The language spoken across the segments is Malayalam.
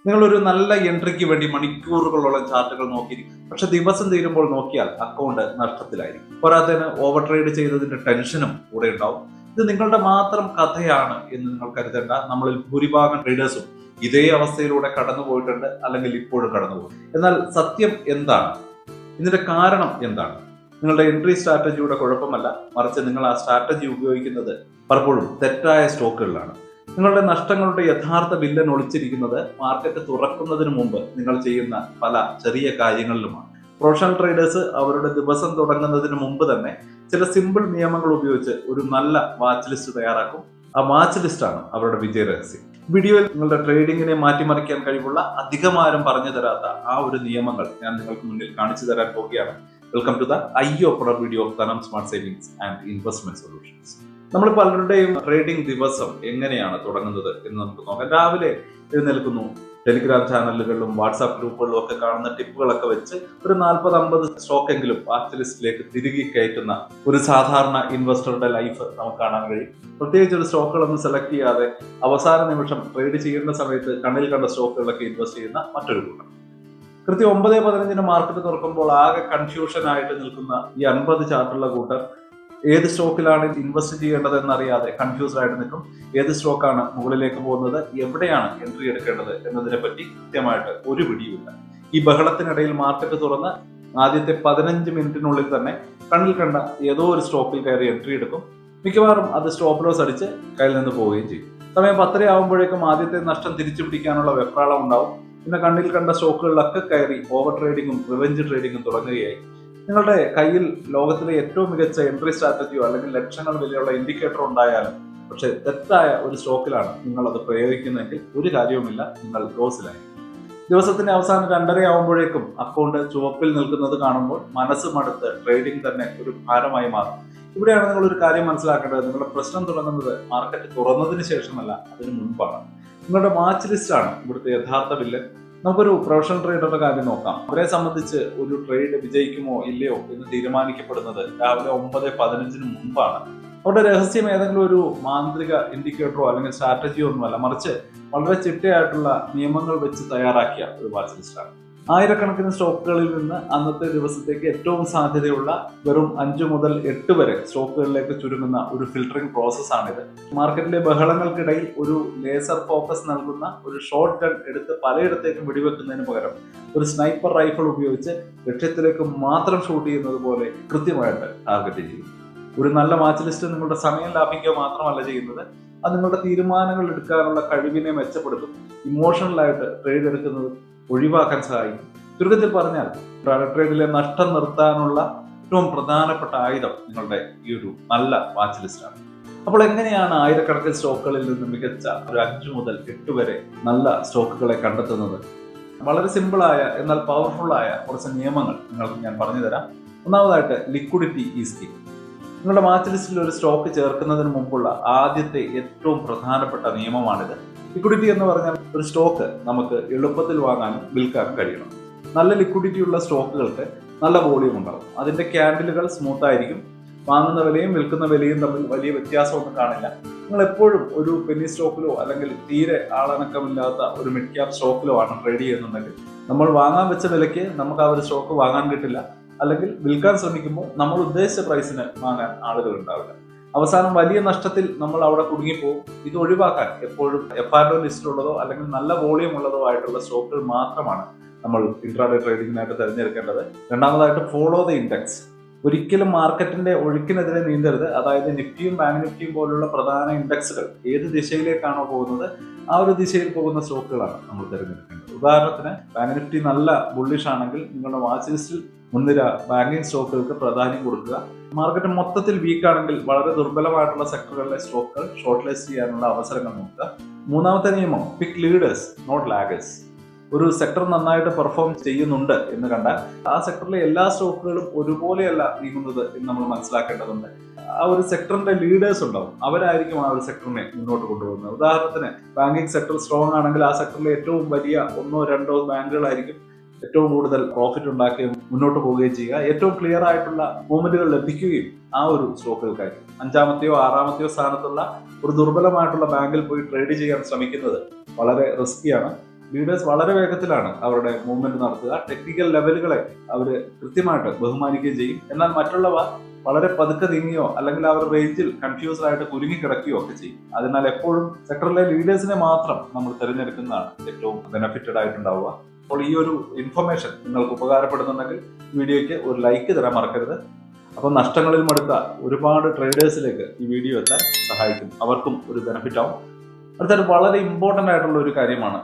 നിങ്ങളൊരു നല്ല എൻട്രിക്ക് വേണ്ടി മണിക്കൂറുകളോളം ചാർട്ടുകൾ നോക്കിയിരിക്കും, പക്ഷെ ദിവസം തീരുമ്പോൾ നോക്കിയാൽ അക്കൗണ്ട് നഷ്ടത്തിലായിരിക്കും. പോരാത്തതിന് ഓവർ ട്രേഡ് ചെയ്തതിന്റെ ടെൻഷനും കൂടെ ഉണ്ടാവും. ഇത് നിങ്ങളുടെ മാത്രം കഥയാണ് എന്ന് നിങ്ങൾ കരുതേണ്ട. നമ്മളിൽ ഭൂരിഭാഗം ട്രേഡേഴ്സും ഇതേ അവസ്ഥയിലൂടെ കടന്നു പോയിട്ടുണ്ട്, അല്ലെങ്കിൽ ഇപ്പോഴും കടന്നുപോകും. എന്നാൽ സത്യം എന്താണ്? ഇതിന്റെ കാരണം എന്താണ്? നിങ്ങളുടെ എൻട്രി സ്ട്രാറ്റജിയുടെ കുഴപ്പമല്ല, മറിച്ച് നിങ്ങൾ ആ സ്ട്രാറ്റജി ഉപയോഗിക്കുന്നത് പലപ്പോഴും തെറ്റായ സ്റ്റോക്കുകളിലാണ്. നിങ്ങളുടെ നഷ്ടങ്ങളുടെ യഥാർത്ഥ വില്ലൻ ഒളിച്ചിരിക്കുന്നത് മാർക്കറ്റ് തുറക്കുന്നതിന് മുമ്പ് നിങ്ങൾ ചെയ്യുന്ന പല ചെറിയ കാര്യങ്ങളിലുമാണ്. പ്രൊഫഷണൽ ട്രേഡേഴ്സ് അവരുടെ ദിവസം തുടങ്ങുന്നതിന് മുമ്പ് തന്നെ ചില സിമ്പിൾ നിയമങ്ങൾ ഉപയോഗിച്ച് ഒരു നല്ല വാച്ച് ലിസ്റ്റ് തയ്യാറാക്കും. ആ വാച്ച് ലിസ്റ്റാണ് അവരുടെ വിജയ രഹസ്യം. വീഡിയോയിൽ നിങ്ങളുടെ ട്രേഡിങ്ങിനെ മാറ്റിമറിക്കാൻ കഴിവുള്ള അധികമാരും പറഞ്ഞു തരാത്ത ആ ഒരു നിയമങ്ങൾ ഞാൻ നിങ്ങൾക്ക് മുന്നിൽ കാണിച്ചു തരാൻ പോവുകയാണ്. Welcome to the eye opener video of Dhanam smart savings and investment solutions. നമ്മൾ പലരുടെയും ട്രേഡിംഗ് ദിവസം എങ്ങനെയാണ് തുടങ്ങുന്നത് എന്ന് നമുക്ക് നോക്കാം. രാവിലെ എഴുന്നേൽക്കുന്നു, ടെലിഗ്രാം ചാനലുകളിലും വാട്സാപ്പ് ഗ്രൂപ്പുകളിലും ഒക്കെ കാണുന്ന ടിപ്പുകളൊക്കെ വെച്ച് ഒരു 40-50 സ്റ്റോക്കെങ്കിലും വാച്ച് ലിസ്റ്റിലേക്ക് തിരികെ കയറ്റുന്ന ഒരു സാധാരണ ഇൻവെസ്റ്ററുടെ ലൈഫ് നമുക്ക് കാണാൻ കഴിയും. പ്രത്യേകിച്ച് ഒരു സ്റ്റോക്കുകളൊന്നും സെലക്ട് ചെയ്യാതെ അവസാന നിമിഷം ട്രേഡ് ചെയ്യുന്ന സമയത്ത് കണ്ണിൽ കണ്ട സ്റ്റോക്കുകളിലൊക്കെ ഇൻവെസ്റ്റ് ചെയ്യുന്ന മറ്റൊരു കൂട്ടം. കൃത്യം 9:15 മാർക്കറ്റ് തുറക്കുമ്പോൾ ആകെ കൺഫ്യൂഷൻ ആയിട്ട് നിൽക്കുന്ന ഈ 50 ചാർട്ടുള്ള കൂട്ടർ ഏത് സ്റ്റോക്കിലാണ് ഇൻവെസ്റ്റ് ചെയ്യേണ്ടത് എന്നറിയാതെ കൺഫ്യൂസ്ഡ് ആയിട്ട് നിൽക്കും. ഏത് സ്റ്റോക്കാണ് മുകളിലേക്ക് പോകുന്നത്, എവിടെയാണ് എൻട്രി എടുക്കേണ്ടത് എന്നതിനെ പറ്റി കൃത്യമായിട്ട് ഒരു പിടിയുമില്ല. ഈ ബഹളത്തിനിടയിൽ മാർക്കറ്റ് തുറന്ന് ആദ്യത്തെ 15 മിനിറ്റിനുള്ളിൽ തന്നെ കണ്ണിൽ കണ്ട ഏതോ ഒരു സ്റ്റോക്കിൽ കയറി എൻട്രി എടുക്കും. മിക്കവാറും അത് സ്റ്റോപ്പ് ലോസ് അടിച്ച് കയ്യിൽ നിന്ന് പോവുകയും ചെയ്യും. സമയം 10 ആവുമ്പോഴേക്കും ആദ്യത്തെ നഷ്ടം തിരിച്ചു പിടിക്കാനുള്ള വെപ്രാളം ഉണ്ടാവും. പിന്നെ കണ്ണിൽ കണ്ട സ്റ്റോക്കുകളിലൊക്കെ കയറി ഓവർ ട്രേഡിങ്ങും റിവെഞ്ച് ട്രേഡിങ്ങും തുടങ്ങുകയായി. നിങ്ങളുടെ കയ്യിൽ ലോകത്തിലെ ഏറ്റവും മികച്ച എൻട്രി സ്ട്രാറ്റജിയോ അല്ലെങ്കിൽ ലക്ഷങ്ങൾ വിലയുള്ള ഇൻഡിക്കേറ്റർ ഉണ്ടായാലും പക്ഷെ തെറ്റായ ഒരു സ്റ്റോക്കിലാണ് നിങ്ങൾ അത് പ്രയോഗിക്കുന്നതെങ്കിൽ ഒരു കാര്യവുമില്ല, നിങ്ങൾ ലോസിലായി. ദിവസത്തിന്റെ അവസാനം 2:30 ആവുമ്പോഴേക്കും അക്കൗണ്ട് ചുവപ്പിൽ നിൽക്കുന്നത് കാണുമ്പോൾ മനസ്സ് മടുത്ത് ട്രേഡിംഗ് തന്നെ ഒരു ഭാരമായി മാറും. ഇവിടെയാണ് നിങ്ങൾ ഒരു കാര്യം മനസ്സിലാക്കേണ്ടത്. നിങ്ങളുടെ പ്രശ്നം തുടങ്ങുന്നത് മാർക്കറ്റ് തുറന്നതിന് ശേഷമല്ല, അതിന് മുൻപാണ്. നിങ്ങളുടെ വാച്ച് ലിസ്റ്റ് ആണ് ഇവിടുത്തെ യഥാർത്ഥ വില്ലൻ. നമുക്കൊരു പ്രൊഫഷണൽ ട്രേഡറുടെ കാര്യം നോക്കാം. അവരെ സംബന്ധിച്ച് ഒരു ട്രേഡ് വിജയിക്കുമോ ഇല്ലയോ എന്ന് തീരുമാനിക്കപ്പെടുന്നത് രാവിലെ 9:15 മുമ്പാണ്. അവരുടെ രഹസ്യം ഏതെങ്കിലും ഒരു മാന്ത്രിക ഇൻഡിക്കേറ്ററോ അല്ലെങ്കിൽ സ്ട്രാറ്റജിയോ ഒന്നുമല്ല, മറിച്ച് വളരെ ചിട്ടയായിട്ടുള്ള നിയമങ്ങൾ വെച്ച് തയ്യാറാക്കിയ ഒരു വാച്ച് ലിസ്റ്റാണ്. ആയിരക്കണക്കിന് സ്റ്റോക്കുകളിൽ നിന്ന് അന്നത്തെ ദിവസത്തേക്ക് ഏറ്റവും സാധ്യതയുള്ള വെറും 5 മുതൽ 8 വരെ സ്റ്റോക്കുകളിലേക്ക് ചുരുങ്ങുന്ന ഒരു ഫിൽട്ടറിംഗ് പ്രോസസ്സാണിത്. മാർക്കറ്റിലെ ബഹളങ്ങൾക്കിടയിൽ ഒരു ലേസർ ഫോക്കസ് നൽകുന്ന ഒരു ഷോർട്ട് ഗൺ എടുത്ത് പലയിടത്തേക്കും വെടിവെക്കുന്നതിന് പകരം ഒരു സ്നൈപ്പർ റൈഫിൾ ഉപയോഗിച്ച് ലക്ഷ്യത്തിലേക്ക് മാത്രം ഷൂട്ട് ചെയ്യുന്നത് പോലെ കൃത്യമായിട്ട് ടാർഗറ്റ് ചെയ്യും. ഒരു നല്ല വാച്ച് ലിസ്റ്റ് നിങ്ങളുടെ സമയം ലാഭിക്കുക മാത്രമല്ല ചെയ്യുന്നത്, അത് നിങ്ങളുടെ തീരുമാനങ്ങൾ എടുക്കാനുള്ള കഴിവിനെ മെച്ചപ്പെടുത്തും. ഇമോഷണലായിട്ട് ട്രേഡ് എടുക്കുന്നത് ഒഴിവാക്കാൻ സഹായിക്കും. ചുരുക്കത്തിൽ പറഞ്ഞാൽ ട്രേഡിലെ നഷ്ടം നിർത്താനുള്ള ഏറ്റവും പ്രധാനപ്പെട്ട ആയുധം നിങ്ങളുടെ ഈ ഒരു നല്ല വാച്ച് ലിസ്റ്റാണ്. അപ്പോൾ എങ്ങനെയാണ് ആയിരക്കണക്കിന് സ്റ്റോക്കുകളിൽ നിന്ന് മികച്ച ഒരു 5 മുതൽ 8 വരെ നല്ല സ്റ്റോക്കുകളെ കണ്ടെത്തുന്നത്? വളരെ സിമ്പിളായ എന്നാൽ പവർഫുള്ളായ കുറച്ച് നിയമങ്ങൾ നിങ്ങൾക്ക് ഞാൻ പറഞ്ഞു തരാം. ഒന്നാമതായിട്ട്, ലിക്വിഡിറ്റി ഈസ് കീ. നിങ്ങളുടെ വാച്ച് ലിസ്റ്റിൽ ഒരു സ്റ്റോക്ക് ചേർക്കുന്നതിന് മുമ്പുള്ള ആദ്യത്തെ ഏറ്റവും പ്രധാനപ്പെട്ട നിയമമാണിത്. ലിക്വിഡിറ്റി എന്ന് പറഞ്ഞാൽ ഒരു സ്റ്റോക്ക് നമുക്ക് എളുപ്പത്തിൽ വാങ്ങാനും വിൽക്കാനും കഴിയണം. നല്ല ലിക്വിഡിറ്റി ഉള്ള സ്റ്റോക്കുകൾക്ക് നല്ല വോളിയം ഉണ്ടാവും. അതിന്റെ ക്യാൻഡിലുകൾ സ്മൂത്ത് ആയിരിക്കും. വാങ്ങുന്ന വിലയും വിൽക്കുന്ന വിലയും തമ്മിൽ വലിയ വ്യത്യാസമൊന്നും കാണില്ല. നിങ്ങൾ എപ്പോഴും ഒരു പെന്നി സ്റ്റോക്കിലോ അല്ലെങ്കിൽ തീരെ ആളനക്കമില്ലാത്ത ഒരു മിഡ് ക്യാപ് സ്റ്റോക്കിലോ ആണ് ട്രേഡ് ചെയ്യുന്നുണ്ടെങ്കിൽ നമ്മൾ വാങ്ങാൻ വെച്ച വിലയ്ക്ക് നമുക്ക് ആ ഒരു സ്റ്റോക്ക് വാങ്ങാൻ കിട്ടില്ല. അല്ലെങ്കിൽ വിൽക്കാൻ ശ്രമിക്കുമ്പോൾ നമ്മൾ ഉദ്ദേശിച്ച പ്രൈസിന് വാങ്ങാൻ ആളുകൾ ഉണ്ടാവില്ല. അവസാനം വലിയ നഷ്ടത്തിൽ നമ്മൾ അവിടെ കുടുങ്ങിപ്പോകും. ഇത് ഒഴിവാക്കാൻ എപ്പോഴും FRO ലിസ്റ്റിലുള്ളതോ അല്ലെങ്കിൽ നല്ല വോളിയം ഉള്ളതോ ആയിട്ടുള്ള സ്റ്റോക്കുകൾ മാത്രമാണ് നമ്മൾ ഇൻട്രാഡേ ട്രേഡിങ്ങിനായിട്ട് തിരഞ്ഞെടുക്കേണ്ടത്. രണ്ടാമതായിട്ട്, ഫോളോ ദ ഇൻഡെക്സ്. ഒരിക്കലും മാർക്കറ്റിന്റെ ഒഴുക്കിനെതിരെ നീന്തരുത്. അതായത് നിഫ്റ്റിയും ബാങ്ക് നിഫ്റ്റിയും പോലുള്ള പ്രധാന ഇൻഡെക്സുകൾ ഏത് ദിശയിലേക്കാണോ പോകുന്നത് ആ ഒരു ദിശയിൽ പോകുന്ന സ്റ്റോക്കുകളാണ് നമ്മൾ തിരഞ്ഞെടുക്കേണ്ടത്. ഉദാഹരണത്തിന്, ബാങ്ക് നിഫ്റ്റി നല്ല ബുള്ളിഷ് ആണെങ്കിൽ നിങ്ങളുടെ വാച്ച് ലിസ്റ്റിൽ മുൻനിര ബാങ്കിങ് സ്റ്റോക്കുകൾക്ക് പ്രാധാന്യം കൊടുക്കുക. മാർക്കറ്റ് മൊത്തത്തിൽ വീക്ക് ആണെങ്കിൽ വളരെ ദുർബലമായിട്ടുള്ള സെക്ടറുകളിലെ സ്റ്റോക്കുകൾ ഷോർട്ട് ലിസ്റ്റ് ചെയ്യാനുള്ള അവസരങ്ങൾ നോക്കുക. മൂന്നാമത്തെ നിയമം, പിക്ക് ലീഡേഴ്സ് നോട്ട് ലാഗേഴ്സ്. ഒരു സെക്ടർ നന്നായിട്ട് പെർഫോം ചെയ്യുന്നുണ്ട് എന്ന് കണ്ടാൽ ആ സെക്ടറിലെ എല്ലാ സ്റ്റോക്കുകളും ഒരുപോലെയല്ല നീങ്ങുന്നത് എന്ന് നമ്മൾ മനസ്സിലാക്കേണ്ടതുണ്ട്. ആ ഒരു സെക്ടറിന്റെ ലീഡേഴ്സ് ഉണ്ടാവും, അവരായിരിക്കും ആ ഒരു സെക്ടറിനെ മുന്നോട്ട് കൊണ്ടുപോകുന്നത്. ഉദാഹരണത്തിന്, ബാങ്കിങ് സെക്ടർ സ്ട്രോങ് ആണെങ്കിൽ ആ സെക്ടറിലെ ഏറ്റവും വലിയ 1-2 ബാങ്കുകളായിരിക്കും ഏറ്റവും കൂടുതൽ പ്രോഫിറ്റ് ഉണ്ടാക്കുകയും മുന്നോട്ട് പോവുകയും ചെയ്യുക. ഏറ്റവും ക്ലിയർ ആയിട്ടുള്ള മൂവ്മെന്റുകൾ ലഭിക്കുകയും ആ ഒരു സ്റ്റോക്കുകൾക്കായിരിക്കും. 5-ാമത്തെയോ 6-ാമത്തെയോ സ്ഥാനത്തുള്ള ഒരു ദുർബലമായിട്ടുള്ള ബാങ്കിൽ പോയി ട്രേഡ് ചെയ്യാൻ ശ്രമിക്കുന്നത് വളരെ റിസ്കിയാണ്. ലീഡേഴ്സ് വളരെ വേഗത്തിലാണ് അവരുടെ മൂവ്മെന്റ് നടത്തുക. ടെക്നിക്കൽ ലെവലുകളെ അവർ കൃത്യമായിട്ട് ബഹുമാനിക്കുകയും ചെയ്യും. എന്നാൽ മറ്റുള്ളവ വളരെ പതുക്കെ നീങ്ങിയോ അല്ലെങ്കിൽ അവർ റേഞ്ചിൽ കൺഫ്യൂസ്ഡ് ആയിട്ട് കുരുങ്ങി കിടക്കുകയോ ഒക്കെ ചെയ്യും. അതിനാൽ എപ്പോഴും സെക്ടറിലെ ലീഡേഴ്സിനെ മാത്രം നമ്മൾ തിരഞ്ഞെടുക്കുന്നതാണ് ഏറ്റവും ബെനിഫിറ്റഡ് ആയിട്ടുണ്ടാവുക. അപ്പോൾ ഈ ഒരു ഇൻഫർമേഷൻ നിങ്ങൾക്ക് ഉപകാരപ്പെടുന്നുണ്ടെങ്കിൽ വീഡിയോയ്ക്ക് ഒരു ലൈക്ക് തരാൻ മറക്കരുത്. അപ്പോൾ നഷ്ടങ്ങളിൽ മടുത്ത ഒരുപാട് ട്രേഡേഴ്സിലേക്ക് ഈ വീഡിയോ എത്താൻ സഹായിക്കും, അവർക്കും ഒരു ബെനിഫിറ്റ് ആവും. അടുത്തൊരു വളരെ ഇമ്പോർട്ടൻ്റ് ആയിട്ടുള്ള ഒരു കാര്യമാണ്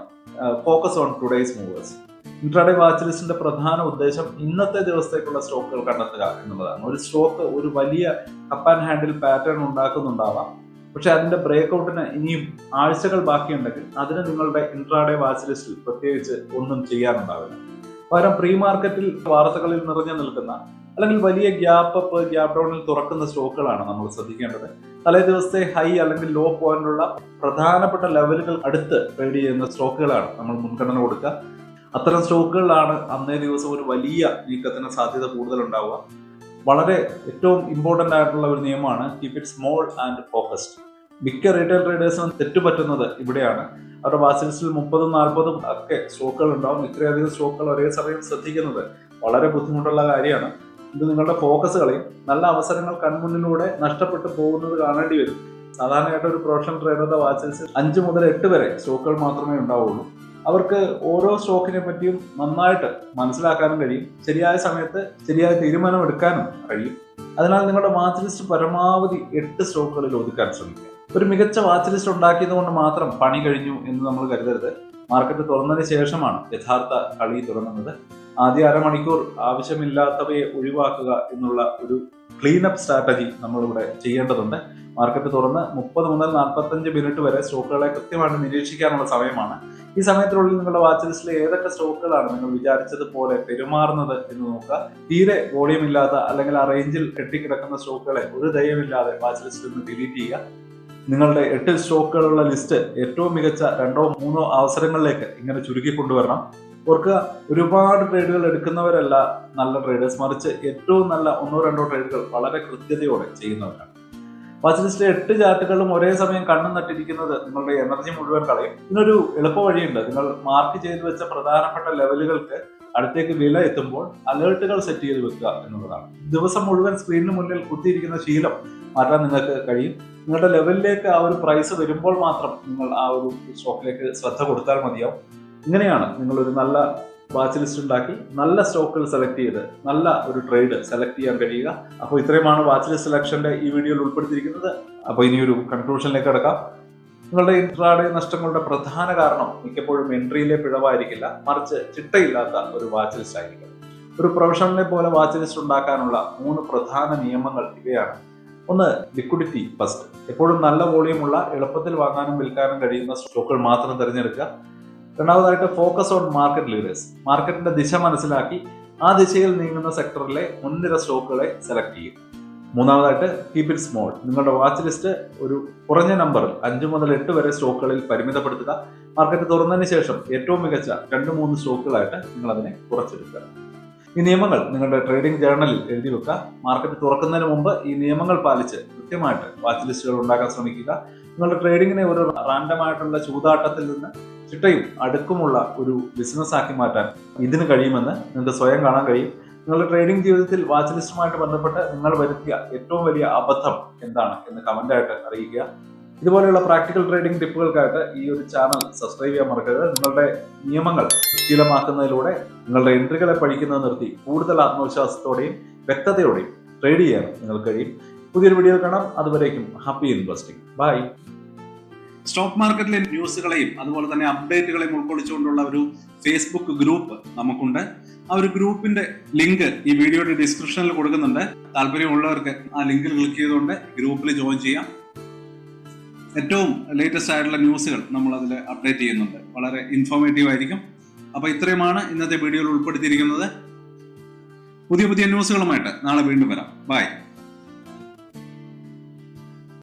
focus on today's movers. Intraday watch ലിസ്റ്റിന്റെ പ്രധാന ഉദ്ദേശം ഇന്നത്തെ ദിവസത്തേക്കുള്ള സ്റ്റോക്കുകൾ കണ്ടെത്തുക എന്നുള്ളതാണ്. ഒരു സ്റ്റോക്ക് ഒരു വലിയ അപ്പ് ആൻഡ് ഹാൻഡിൽ പാറ്റേൺ ഉണ്ടാക്കുന്നുണ്ടാവാം, പക്ഷെ അതിന്റെ ബ്രേക്ക് ഔട്ടിന് ഇനിയും ആഴ്ചകൾ ബാക്കിയുണ്ടെങ്കിൽ അതിന് നിങ്ങളുടെ ഇൻട്രാഡേ വാച്ച് ലിസ്റ്റിൽ പ്രത്യേകിച്ച് ഒന്നും ചെയ്യാനുണ്ടാവില്ല. പകരം പ്രീ മാർക്കറ്റിൽ വാർത്തകളിൽ നിറഞ്ഞു നിൽക്കുന്ന അല്ലെങ്കിൽ വലിയ ഗ്യാപ്പ് അപ്പ് ഗ്യാപ്പ് ഡൗണിൽ തുറക്കുന്ന സ്റ്റോക്കുകളാണ് നമ്മൾ ശ്രദ്ധിക്കേണ്ടത്. തലേ ദിവസത്തെ ഹൈ അല്ലെങ്കിൽ ലോ പോയിന്റുള്ള പ്രധാനപ്പെട്ട ലെവലുകൾ അടുത്ത് ട്രേഡ് ചെയ്യുന്ന സ്റ്റോക്കുകളാണ് നമ്മൾ മുൻഗണന കൊടുക്കുക. അത്തരം സ്റ്റോക്കുകളിലാണ് അന്നേ ദിവസം ഒരു വലിയ നീക്കത്തിന് സാധ്യത കൂടുതൽ ഉണ്ടാവുക. വളരെ ഏറ്റവും ഇമ്പോർട്ടൻ്റ് ആയിട്ടുള്ള ഒരു നിയമമാണ് keep it small and focused. മിക്ക റീറ്റെയിൽ ട്രേഡേഴ്സിനും തെറ്റുപറ്റുന്നത് ഇവിടെയാണ്. അവരുടെ വാച്ച് ലിസ്റ്റിൽ 30-40 ഒക്കെ സ്റ്റോക്കുകൾ ഉണ്ടാവും. ഇത്രയധികം സ്റ്റോക്കുകൾ ഒരേ സമയം ശ്രദ്ധിക്കുന്നത് വളരെ ബുദ്ധിമുട്ടുള്ള കാര്യമാണ്. ഇത് നിങ്ങളുടെ ഫോക്കസുകളെയും നല്ല അവസരങ്ങൾ കൺമുന്നിലൂടെ നഷ്ടപ്പെട്ടു പോകുന്നത് കാണേണ്ടി വരും. സാധാരണയായിട്ട് ഒരു പ്രൊഫഷണൽ ട്രേഡറുടെ വാച്ച് ലിസ്റ്റിൽ 5 മുതൽ 8 വരെ സ്റ്റോക്കുകൾ മാത്രമേ ഉണ്ടാവുള്ളൂ. അവർക്ക് ഓരോ സ്റ്റോക്കിനെ പറ്റിയും നന്നായിട്ട് മനസ്സിലാക്കാനും കഴിയും, ശരിയായ സമയത്ത് ശരിയായ തീരുമാനം എടുക്കാനും കഴിയും. അതിനാൽ നിങ്ങളുടെ വാച്ച് ലിസ്റ്റ് പരമാവധി 8 സ്റ്റോക്കുകളിൽ ഒതുക്കാൻ ശ്രമിക്കുക. ഒരു മികച്ച വാച്ച് ലിസ്റ്റ് ഉണ്ടാക്കിയത് കൊണ്ട് മാത്രം പണി കഴിഞ്ഞു എന്ന് നമ്മൾ കരുതരുത്. മാർക്കറ്റ് തുറന്നതിന് ശേഷമാണ് യഥാർത്ഥ കളി തുടങ്ങുന്നത്. ആദ്യ അരമണിക്കൂർ ആവശ്യമില്ലാത്തവയെ ഒഴിവാക്കുക എന്നുള്ള ഒരു ക്ലീനപ്പ് സ്ട്രാറ്റജി നമ്മളിവിടെ ചെയ്യേണ്ടതുണ്ട്. മാർക്കറ്റ് തുറന്ന് 30 മുതൽ 45 മിനിറ്റ് വരെ സ്റ്റോക്കുകളെ കൃത്യമായിട്ട് നിരീക്ഷിക്കാനുള്ള സമയമാണ്. ഈ സമയത്തിനുള്ളിൽ നിങ്ങളുടെ വാച്ച് ലിസ്റ്റിലെ ഏതൊക്കെ സ്റ്റോക്കുകളാണ് നിങ്ങൾ വിചാരിച്ചതുപോലെ പെരുമാറുന്നത് എന്ന് നോക്കുക. തീരെ വോളിയം ഇല്ലാത്ത അല്ലെങ്കിൽ ആ റേഞ്ചിൽ കെട്ടിക്കിടക്കുന്ന സ്റ്റോക്കുകളെ ഒരു ദയമില്ലാതെ വാച്ച് ലിസ്റ്റിൽ നിന്ന് ഡിലീറ്റ് ചെയ്യുക. നിങ്ങളുടെ 8 സ്റ്റോക്കുകളുള്ള ലിസ്റ്റ് ഏറ്റവും മികച്ച 2-3 അവസരങ്ങളിലേക്ക് ഇങ്ങനെ ചുരുക്കി കൊണ്ടുവരണം. ഓർക്കുക, ഒരുപാട് ട്രേഡുകൾ എടുക്കുന്നവരല്ല നല്ല ട്രേഡേഴ്സ്, മറിച്ച് ഏറ്റവും നല്ല 1-2 ട്രേഡുകൾ വളരെ കൃത്യതയോടെ ചെയ്യുന്നവരാണ്. വാച്ച് ലിസ്റ്റിലെ 8 ചാർട്ടുകളും ഒരേ സമയം കണ്ണും നട്ടിരിക്കുന്നത് നിങ്ങളുടെ എനർജി മുഴുവൻ കളയും. ഇതിനൊരു എളുപ്പ വഴിയുണ്ട്. നിങ്ങൾ മാർക്ക് ചെയ്തു വെച്ച പ്രധാനപ്പെട്ട ലെവലുകൾക്ക് അടുത്തേക്ക് വില എത്തുമ്പോൾ അലേർട്ടുകൾ സെറ്റ് ചെയ്ത് വെക്കുക എന്നുള്ളതാണ്. ദിവസം മുഴുവൻ സ്ക്രീനിന് മുന്നിൽ കുത്തിയിരിക്കുന്ന ശീലം മാറ്റാൻ നിങ്ങൾക്ക് കഴിയും. നിങ്ങളുടെ ലെവലിലേക്ക് ആ ഒരു പ്രൈസ് വരുമ്പോൾ മാത്രം നിങ്ങൾ ആ ഒരു സ്റ്റോക്കിലേക്ക് ശ്രദ്ധ കൊടുത്താൽ മതിയാവും. ഇങ്ങനെയാണ് നിങ്ങളൊരു നല്ല വാച്ച് ലിസ്റ്റ് ഉണ്ടാക്കി നല്ല സ്റ്റോക്കുകൾ സെലക്ട് ചെയ്ത് നല്ല ഒരു ട്രേഡ് സെലക്ട് ചെയ്യാൻ കഴിയുക. അപ്പോൾ ഇത്രയുമാണ് വാച്ച് ലിസ്റ്റ് സെലക്ഷന്റെ ഈ വീഡിയോയിൽ ഉൾപ്പെടുത്തിയിരിക്കുന്നത്. അപ്പോൾ ഇനിയൊരു കൺക്ലൂഷനിലേക്ക് കിടക്കാം. നിങ്ങളുടെ ഇൻട്രാഡേ നഷ്ടങ്ങളുടെ പ്രധാന കാരണം മിക്കപ്പോഴും എൻട്രിയിലെ പിഴവായിരിക്കില്ല, മറിച്ച് ചിട്ടയില്ലാത്ത ഒരു വാച്ച് ലിസ്റ്റ് ആയിരിക്കും. ഒരു പ്രൊഫഷണലിനെ പോലെ വാച്ച് ലിസ്റ്റ് ഉണ്ടാക്കാനുള്ള 3 പ്രധാന നിയമങ്ങൾ ഇവയാണ്. 1, ലിക്വിഡിറ്റി ഫസ്റ്റ്. എപ്പോഴും നല്ല വോളിയമുള്ള എളുപ്പത്തിൽ വാങ്ങാനും വിൽക്കാനും കഴിയുന്ന സ്റ്റോക്കുകൾ മാത്രം തിരഞ്ഞെടുക്കുക. രണ്ടാമതായിട്ട് ഫോക്കസ് ഓൺ മാർക്കറ്റ് ലീഡേഴ്സ്. മാർക്കറ്റിന്റെ ദിശ മനസ്സിലാക്കി ആ ദിശയിൽ നീങ്ങുന്ന സെക്ടറിലെ മുൻനിര സ്റ്റോക്കുകളെ സെലക്ട് ചെയ്യും. മൂന്നാമതായിട്ട് കീപ് ഇറ്റ് സ്മോൾ. നിങ്ങളുടെ വാച്ച് ലിസ്റ്റ് ഒരു കുറഞ്ഞ നമ്പറിൽ 5 മുതൽ 8 വരെ സ്റ്റോക്കുകളിൽ പരിമിതപ്പെടുത്തുക. മാർക്കറ്റ് തുറന്നതിന് ശേഷം ഏറ്റവും മികച്ച 2-3 സ്റ്റോക്കുകളായിട്ട് നിങ്ങൾ അതിനെ കുറച്ചെടുക്കുക. ഈ നിയമങ്ങൾ നിങ്ങളുടെ ട്രേഡിംഗ് ജേർണലിൽ എഴുതി വെക്കുക. മാർക്കറ്റ് തുറക്കുന്നതിന് മുമ്പ് ഈ നിയമങ്ങൾ പാലിച്ച് കൃത്യമായിട്ട് വാച്ച് ലിസ്റ്റുകൾ ഉണ്ടാക്കാൻ ശ്രമിക്കുക. നിങ്ങളുടെ ട്രേഡിങ്ങിനെ ഒരു റാൻഡമായിട്ടുള്ള ചൂതാട്ടത്തിൽ നിന്ന് ചിട്ടയും അടുക്കുമുള്ള ഒരു ബിസിനസ് ആക്കി മാറ്റാൻ ഇതിന് കഴിയുമെന്ന് നിങ്ങൾക്ക് സ്വയം കാണാൻ കഴിയും. നിങ്ങളുടെ ട്രേഡിംഗ് ജീവിതത്തിൽ വാച്ച് ലിസ്റ്റുമായിട്ട് ബന്ധപ്പെട്ട് നിങ്ങൾ വരുത്തിയ ഏറ്റവും വലിയ അബദ്ധം എന്താണ് എന്ന് കമന്റായിട്ട് അറിയിക്കുക. ഇതുപോലെയുള്ള പ്രാക്ടിക്കൽ ട്രേഡിംഗ് ടിപ്പുകൾക്കായിട്ട് ഈ ഒരു ചാനൽ സബ്സ്ക്രൈബ് ചെയ്യാൻ മറക്കരുത്. നിങ്ങളുടെ നിയമങ്ങൾ ശീലമാക്കുന്നതിലൂടെ നിങ്ങളുടെ എൻട്രികളെ പഠിക്കുന്നത് നിർത്തി കൂടുതൽ ആത്മവിശ്വാസത്തോടെയും വ്യക്തതയോടെയും ട്രേഡ് ചെയ്യാൻ നിങ്ങൾക്ക് കഴിയും. പുതിയൊരു വീഡിയോ കാണാം. അതുവരേക്കും ഹാപ്പി ഇൻവെസ്റ്റിംഗ്. ബൈ. സ്റ്റോക്ക് മാർക്കറ്റിലെ ന്യൂസുകളെയും അതുപോലെ തന്നെ അപ്ഡേറ്റുകളെയും ഉൾക്കൊള്ളിച്ചുകൊണ്ടുള്ള ഒരു ഫേസ്ബുക്ക് ഗ്രൂപ്പ് നമുക്കുണ്ട്. ആ ഒരു ഗ്രൂപ്പിന്റെ ലിങ്ക് ഈ വീഡിയോയുടെ ഡിസ്ക്രിപ്ഷനിൽ കൊടുക്കുന്നുണ്ട്. താല്പര്യമുള്ളവർക്ക് ആ ലിങ്കിൽ ക്ലിക്ക് ചെയ്തുകൊണ്ട് ഗ്രൂപ്പിൽ ജോയിൻ ചെയ്യാം. ഏറ്റവും ലേറ്റസ്റ്റ് ആയിട്ടുള്ള ന്യൂസുകൾ നമ്മൾ അതിൽ അപ്ഡേറ്റ് ചെയ്യുന്നുണ്ട്. വളരെ ഇൻഫോർമേറ്റീവ് ആയിരിക്കും. അപ്പോൾ ഇത്രയുമാണ് ഇന്നത്തെ വീഡിയോയിൽ ഉൾപ്പെടുത്തിയിരിക്കുന്നത്. പുതിയ ന്യൂസുകളുമായിട്ട് നാളെ വീണ്ടും വരാം. ബൈ.